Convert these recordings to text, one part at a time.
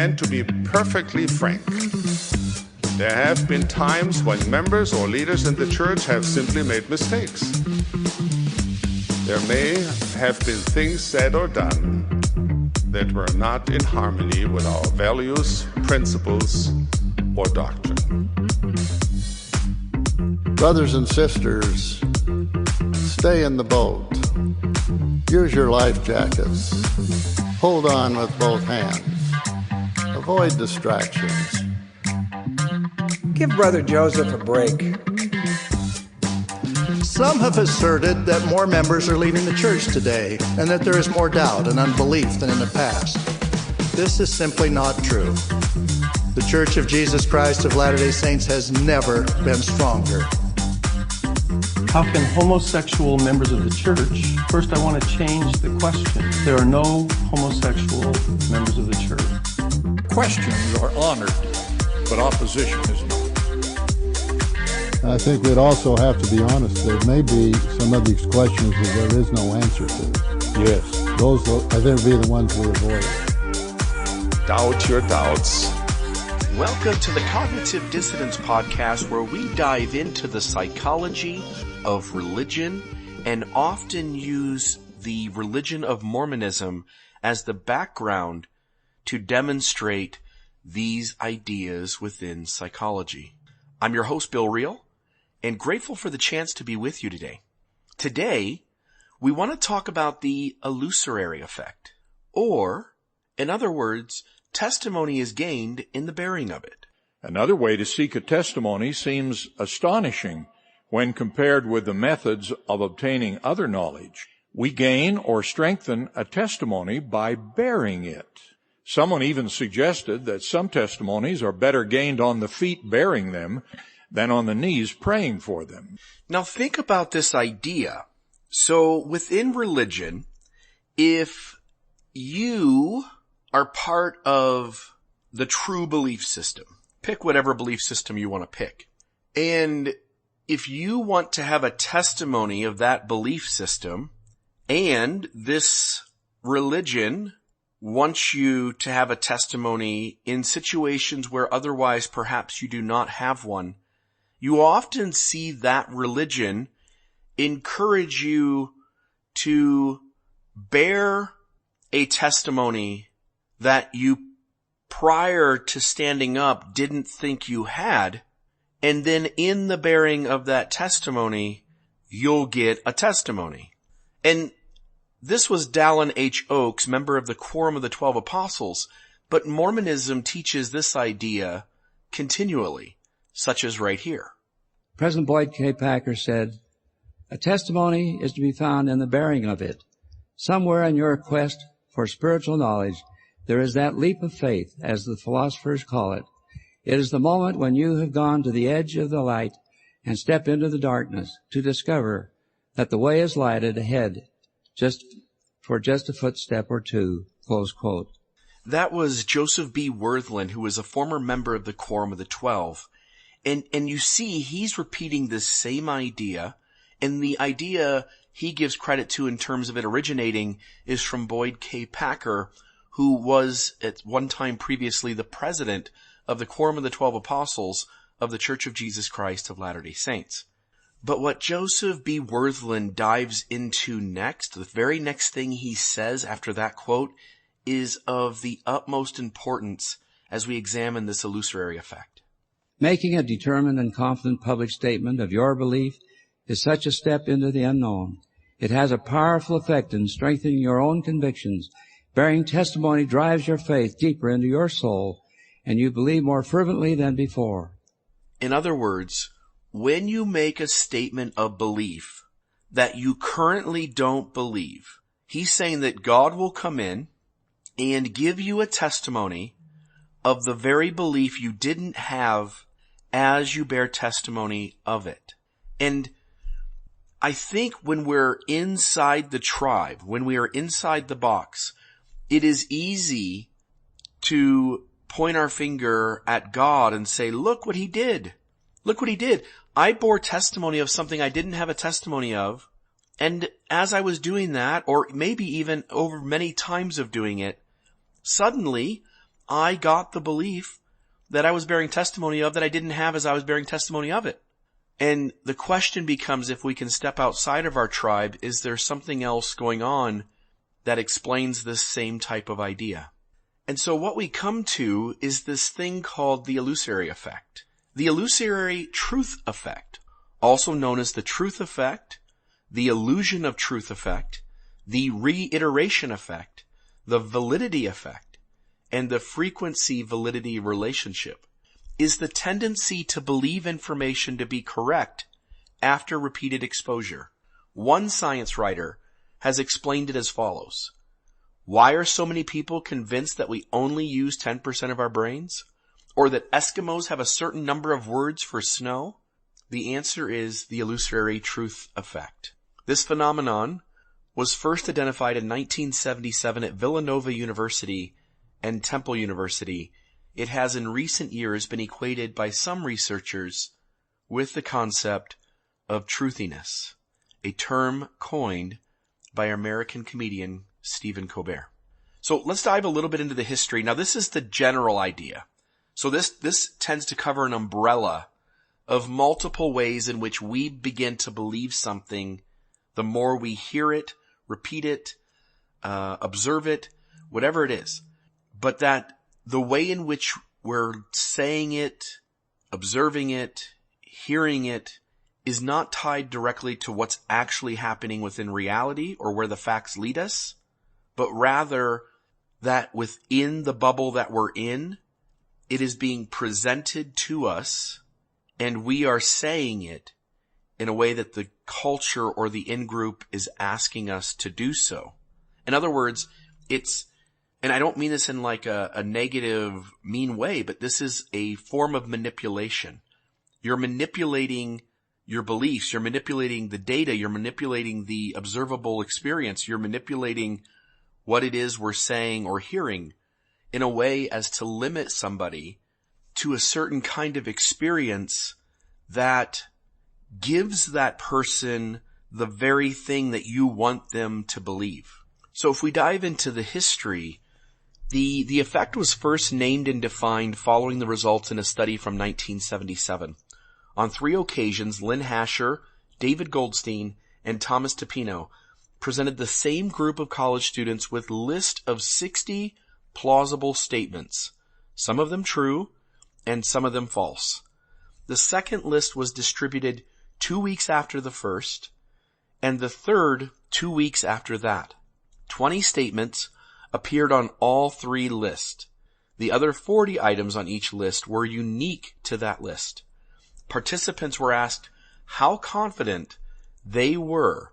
And to be perfectly frank, there have been times when members or leaders in the church have simply made mistakes. There may have been things said or done that were not in harmony with our values, principles, or doctrine. Brothers and sisters, stay in the boat. Use your life jackets. Hold on with both hands. Avoid distractions. Give Brother Joseph a break. Some have asserted that more members are leaving the church today and that there is more doubt and unbelief than in the past. This is simply not true. The Church of Jesus Christ of Latter-day Saints has never been stronger. How can homosexual members of the church? First, I want to change the question. There are no homosexual members of the church. Questions are honored, but opposition is not. I think we'd also have to be honest. There may be some of these questions that there is no answer to. Yes. Those, I think, will be the ones we avoid. Doubt your doubts. Welcome to the Cognitive Dissidents Podcast, where we dive into the psychology of religion and often use the religion of Mormonism as the background to demonstrate these ideas within psychology. I'm your host, Bill Reel, and grateful for the chance to be with you today. Today, we want to talk about the Illusory Effect, or, in other words, testimony is gained in the bearing of it. Another way to seek a testimony seems astonishing when compared with the methods of obtaining other knowledge. We gain or strengthen a testimony by bearing it. Someone even suggested that some testimonies are better gained on the feet bearing them than on the knees praying for them. Now think about this idea. So within religion, if you are part of the true belief system, pick whatever belief system you want to pick, and if you want to have a testimony of that belief system, and this religion wants you to have a testimony in situations where otherwise perhaps you do not have one, you often see that religion encourage you to bear a testimony that you prior to standing up didn't think you had, and then in the bearing of that testimony, you'll get a testimony. And this was Dallin H. Oakes, member of the Quorum of the 12 Apostles, but Mormonism teaches this idea continually, such as right here. President Boyd K. Packer said, "A testimony is to be found in the bearing of it. Somewhere in your quest for spiritual knowledge, there is that leap of faith, as the philosophers call it. It is the moment when you have gone to the edge of the light and step into the darkness to discover that the way is lighted ahead just a footstep or two," close quote. That was Joseph B. Worthland, who was a former member of the Quorum of the 12. And you see, he's repeating this same idea, and the idea he gives credit to in terms of it originating is from Boyd K. Packer, who was at one time previously the president of the Quorum of the 12 Apostles of the Church of Jesus Christ of Latter-day Saints. But what Joseph B. Worthland dives into next, the very next thing he says after that quote, is of the utmost importance as we examine this illusory effect. Making a determined and confident public statement of your belief is such a step into the unknown. It has a powerful effect in strengthening your own convictions. Bearing testimony drives your faith deeper into your soul, and you believe more fervently than before. In other words, when you make a statement of belief that you currently don't believe, he's saying that God will come in and give you a testimony of the very belief you didn't have as you bear testimony of it. And I think when we're inside the tribe, when we are inside the box, it is easy to point our finger at God and say, look what he did. Look what he did. I bore testimony of something I didn't have a testimony of. And as I was doing that, or maybe even over many times of doing it, suddenly I got the belief that I was bearing testimony of that I didn't have as I was bearing testimony of it. And the question becomes, if we can step outside of our tribe, is there something else going on that explains this same type of idea? And so what we come to is this thing called the illusory effect. The illusory truth effect, also known as the truth effect, the illusion of truth effect, the reiteration effect, the validity effect, and the frequency-validity relationship, is the tendency to believe information to be correct after repeated exposure. One science writer has explained it as follows. Why are so many people convinced that we only use 10% of our brains? Or that Eskimos have a certain number of words for snow? The answer is the illusory truth effect. This phenomenon was first identified in 1977 at Villanova University and Temple University. It has in recent years been equated by some researchers with the concept of truthiness, a term coined by American comedian Stephen Colbert. So let's dive a little bit into the history. Now this is the general idea. So this tends to cover an umbrella of multiple ways in which we begin to believe something the more we hear it, repeat it, observe it, whatever it is. But that the way in which we're saying it, observing it, hearing it, is not tied directly to what's actually happening within reality or where the facts lead us, but rather that within the bubble that we're in, it is being presented to us and we are saying it in a way that the culture or the in-group is asking us to do so. In other words, and I don't mean this in like a negative, mean way, but this is a form of manipulation. You're manipulating your beliefs, you're manipulating the data, you're manipulating the observable experience, you're manipulating what it is we're saying or hearing in a way as to limit somebody to a certain kind of experience that gives that person the very thing that you want them to believe. So if we dive into the history, the effect was first named and defined following the results in a study from 1977. On 3 occasions, Lynn Hasher, David Goldstein, and Thomas Tapino presented the same group of college students with a list of 60 plausible statements, some of them true and some of them false. The second list was distributed 2 weeks after the first, and the third 2 weeks after that. 20 statements appeared on all 3 lists. The other 40 items on each list were unique to that list. Participants were asked how confident they were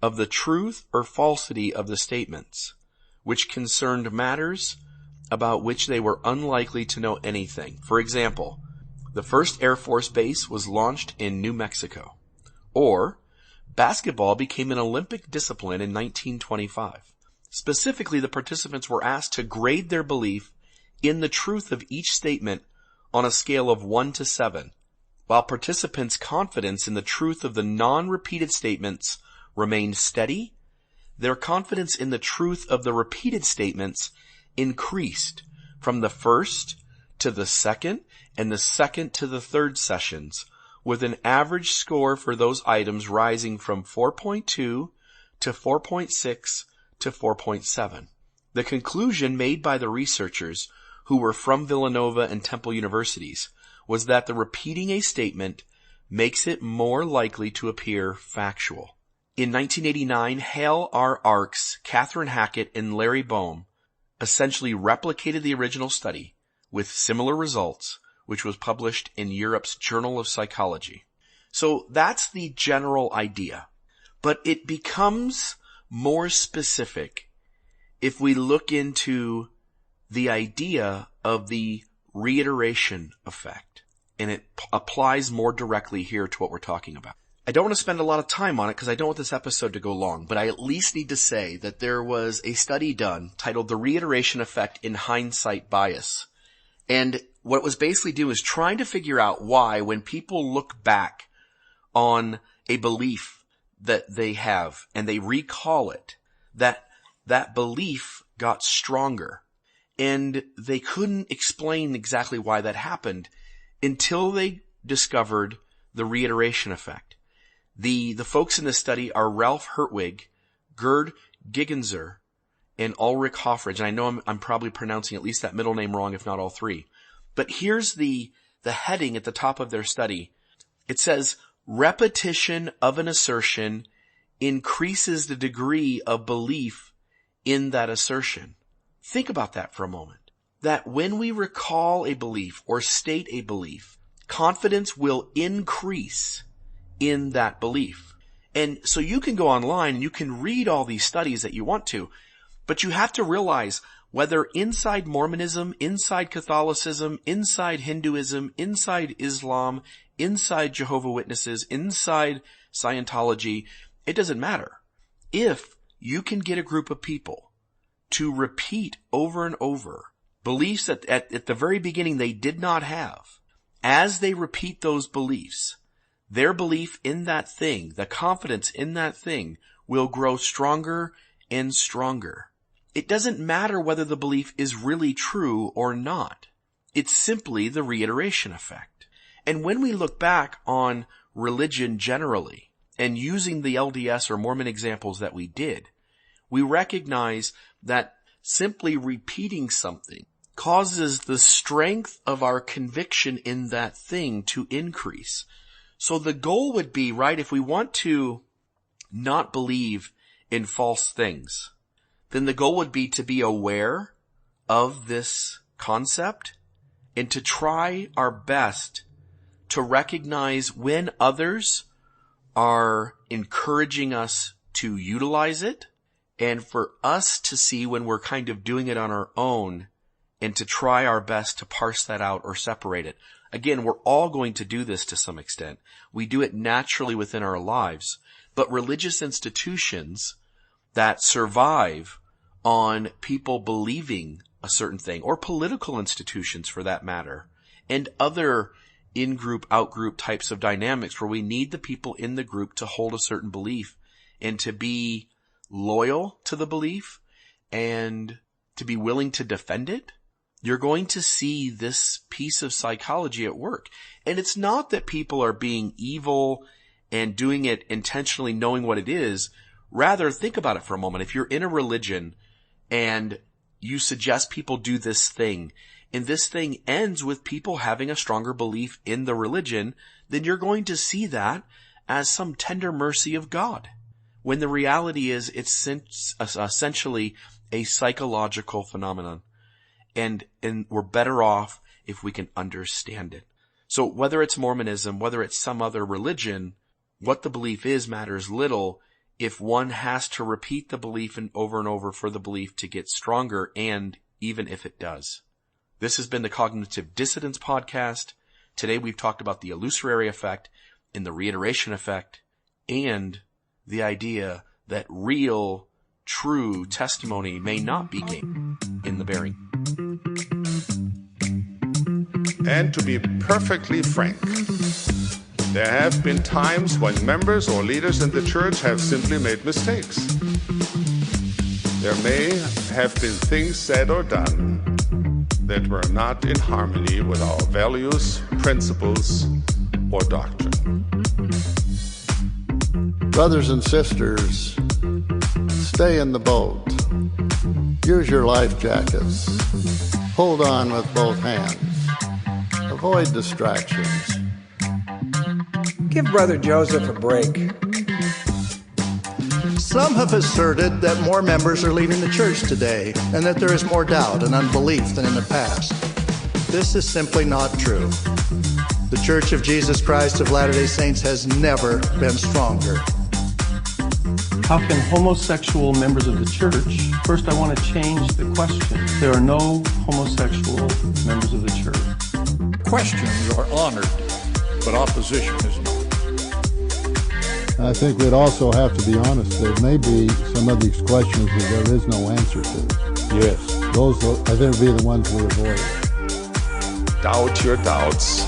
of the truth or falsity of the statements, which concerned matters about which they were unlikely to know anything. For example, the first Air Force base was launched in New Mexico. Or, basketball became an Olympic discipline in 1925. Specifically, the participants were asked to grade their belief in the truth of each statement on a scale of 1 to 7, while participants' confidence in the truth of the non-repeated statements remained steady. Their confidence in the truth of the repeated statements increased from the first to the second and the second to the third sessions, with an average score for those items rising from 4.2 to 4.6 to 4.7. The conclusion made by the researchers, who were from Villanova and Temple Universities, was that the repeating a statement makes it more likely to appear factual. In 1989, Hale R. Arks, Catherine Hackett, and Larry Boehm essentially replicated the original study with similar results, which was published in Europe's Journal of Psychology. So that's the general idea. But it becomes more specific if we look into the idea of the reiteration effect. And it applies more directly here to what we're talking about. I don't want to spend a lot of time on it because I don't want this episode to go long, but I at least need to say that there was a study done titled The Reiteration Effect in Hindsight Bias. And what it was basically doing is trying to figure out why, when people look back on a belief that they have and they recall it, that belief got stronger. And they couldn't explain exactly why that happened until they discovered the reiteration effect. The folks in this study are Ralph Hertwig, Gerd Gigenzer, and Ulrich Hoffridge. And I know I'm probably pronouncing at least that middle name wrong, if not all three. But here's the heading at the top of their study. It says, repetition of an assertion increases the degree of belief in that assertion. Think about that for a moment. That when we recall a belief or state a belief, confidence will increase in that belief. And so you can go online and you can read all these studies that you want to, but you have to realize whether inside Mormonism, inside Catholicism, inside Hinduism, inside Islam, inside Jehovah's Witnesses, inside Scientology, it doesn't matter. If you can get a group of people to repeat over and over beliefs that at the very beginning they did not have, as they repeat those beliefs, their belief in that thing, the confidence in that thing, will grow stronger and stronger. It doesn't matter whether the belief is really true or not. It's simply the reiteration effect. And when we look back on religion generally, and using the LDS or Mormon examples that we did, we recognize that simply repeating something causes the strength of our conviction in that thing to increase. So the goal would be, right, if we want to not believe in false things, then the goal would be to be aware of this concept and to try our best to recognize when others are encouraging us to utilize it, and for us to see when we're kind of doing it on our own and to try our best to parse that out or separate it. Again, we're all going to do this to some extent. We do it naturally within our lives, but religious institutions that survive on people believing a certain thing, or political institutions for that matter, and other in-group, out-group types of dynamics where we need the people in the group to hold a certain belief and to be loyal to the belief and to be willing to defend it, you're going to see this piece of psychology at work. And it's not that people are being evil and doing it intentionally knowing what it is. Rather, think about it for a moment. If you're in a religion and you suggest people do this thing, and this thing ends with people having a stronger belief in the religion, then you're going to see that as some tender mercy of God. When the reality is it's essentially a psychological phenomenon. And we're better off if we can understand it. So whether it's Mormonism, whether it's some other religion, what the belief is matters little if one has to repeat the belief and over for the belief to get stronger, and even if it does. This has been the Cognitive Dissidents Podcast. Today we've talked about the illusory effect and the reiteration effect, and the idea that real, true testimony may not be gained in the bearing. And to be perfectly frank, there have been times when members or leaders in the church have simply made mistakes. There may have been things said or done that were not in harmony with our values, principles, or doctrine. Brothers and sisters, stay in the boat. Use your life jackets. Hold on with both hands. Avoid distractions. Give Brother Joseph a break. Some have asserted that more members are leaving the church today and that there is more doubt and unbelief than in the past. This is simply not true. The Church of Jesus Christ of Latter-day Saints has never been stronger. How can homosexual members of the church? First, I want to change the question. There are no homosexual members of the church. Questions are honored, but opposition is not. I think we'd also have to be honest. There may be some of these questions that there is no answer to. Yes. Those, I think, would be the ones we avoid. Doubt your doubts.